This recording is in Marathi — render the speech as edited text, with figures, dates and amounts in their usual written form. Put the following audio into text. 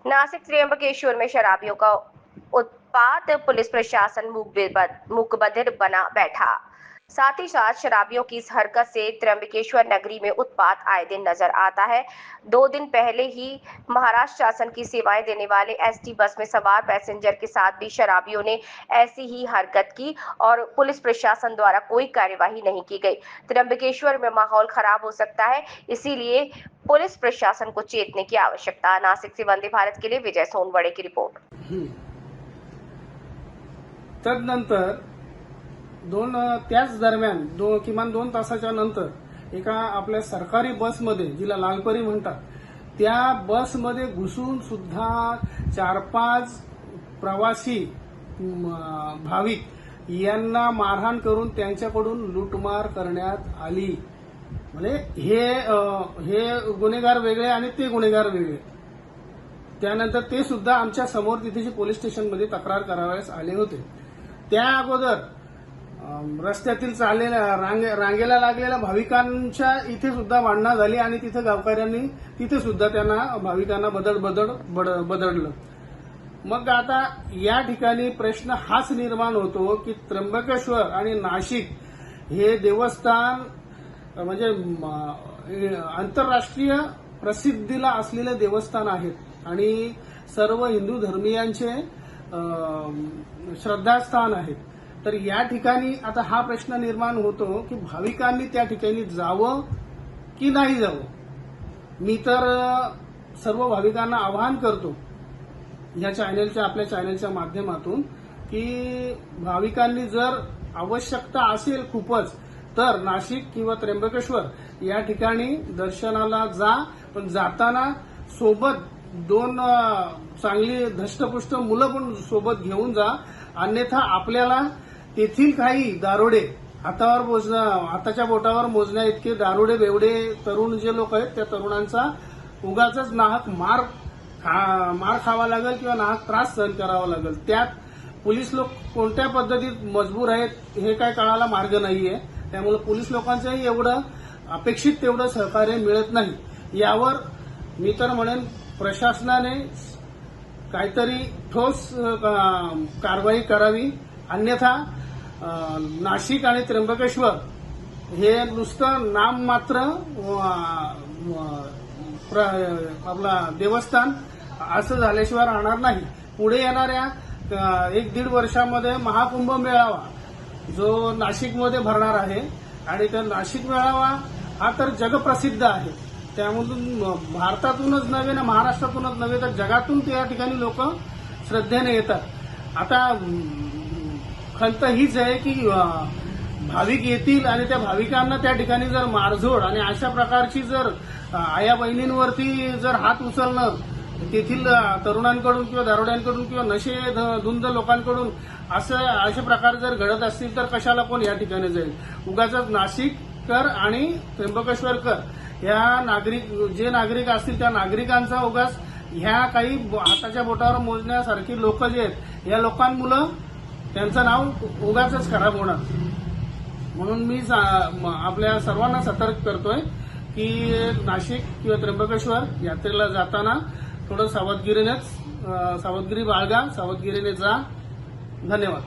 नासिक त्र्यंबकेश्वर में शराबियों का उत्पात, पुलिस प्रशासन मुकबधिर बना बैठा। साथ ही साथ शराबियों की इस हरकत से त्र्यंबकेश्वर नगरी में उत्पात आए दिन नजर आता है। 2 दिन पहले ही महाराष्ट्र शासन की सेवाएं देने वाले एसटी बस में सवार पैसेंजर के साथ भी शराबियों ने ऐसी ही हरकत की और पुलिस प्रशासन द्वारा कोई कार्यवाही नहीं की गई। त्र्यंबकेश्वर में माहौल खराब हो सकता है, इसीलिए पुलिस प्रशासन को चेतने की आवश्यकता। नासिक से वंदे भारत के लिए विजय सोनवड़े की रिपोर्ट। तदनंतर त्याच दरम्यान किमान 2 तासाच्या नंतर एका आपल्या सरकारी बसमध्ये, जिला लालपरी म्हणतात, त्या बसमध्ये घुसून सुद्धा 4-5 प्रवासी भाविक यांना मारहाण करून त्यांच्याकडून लूटमार करण्यात आली। म्हणजे हे गुन्हेगार वेगळे आणि ते गुन्हेगार वेगळे। त्यानंतर ते सुद्धा आमच्या समोर तिथे पोलीस स्टेशनमध्ये तक्रार करावयास आले होते। त्या अगोदर रस्त्यातील रांगेला लागलेल्या भाविकांच्या इथे सुद्धा भांडणं झाली आणि तिथे गावकऱ्यांनी तिथे सुद्धा त्यांना भाविकांना बदडलं। मग आता या ठिकाणी प्रश्न हाच निर्माण होतो की त्र्यंबकेश्वर आणि नाशिक हे देवस्थान म्हणजे आंतरराष्ट्रीय प्रसिद्धीला असलेले देवस्थान आहेत आणि सर्व हिंदू धर्मीयांचे श्रद्धास्थान आहेत। तर या ठिकाणी आता हा प्रश्न निर्माण होतो की भाविकांनी त्या ठिकाणी जावं की नाही जावं। मी तर सर्व भाविकांना आवाहन करतो या आपल्या चॅनलच्या माध्यमातून की भाविकांनी जर आवश्यकता असेल खूपच तर नाशिक किंवा त्र्यंबकेश्वर या ठिकाणी दर्शनाला जा, पण जाताना सोबत 2 चांगली धष्टपुष्ट मुलं पण सोबत घेऊन जा, अन्यथा आपल्याला तेथील काही दारोडे हाताच्या बोटावर मोजण्या इतके दारोडे बेवडे तरुण जे लोक आहेत त्या तरुणांचा उगाचच नाहक मार खावा लागेल किंवा नाहक त्रास सहन करावा लागेल। त्यात पोलीस लोक कोणत्या पद्धतीत मजबूर आहेत हे काय कळायला मार्ग नाहीये। त्यामुळे पोलीस लोकांचंही एवढं अपेक्षित तेवढं सहकार्य मिळत नाही। यावर मी तर म्हणेन प्रशासनाने काहीतरी ठोस कारवाई करावी, अन्यथा नाशिक आणि त्र्यंबकेश्वर हे नुसतं नाम मात्र आपला देवस्थान असं झाल्याशिवाय राहणार नाही। पुढे येणाऱ्या 1-1.5 वर्षामध्ये महाकुंभ मेळावा जो नाशिकमध्ये भरणार आहे आणि त्या नाशिक मेळावा हा तर जगप्रसिद्ध आहे। त्यामधून भारतातूनच नव्हे ना महाराष्ट्रातूनच नव्हे तर जगातून त्या ठिकाणी लोक श्रद्धेने येतात। आता खंत हीच आहे की भाविक येतील आणि त्या भाविकांना त्या ठिकाणी जर मारझोड आणि अशा प्रकारची जर आया बहिणींवरती जर हात उचलणं तेथील तरुणांकडून किंवा दारोड्यांकडून किंवा नशेधुंद लोकांकडून असे प्रकार जर घडत असतील तर कशाला कोण या ठिकाणी जाईल। उगाचच नाशिककर आणि त्र्यंबकेश्वरकर या जे नागरिक असतील त्या नागरिकांचा उगाच ह्या काही हाताच्या बोटावर मोजण्यासारखी लोक जे आहेत या लोकांमुळे त्यांचं नाव उगाचच खराब होणार। म्हणून मी आपल्या सर्वांना सतर्क करतोय की नाशिक किंवा त्र्यंबकेश्वर यात्रेला जाताना थोडं सावधगिरी बाळगा, सावधगिरीने जा। धन्यवाद।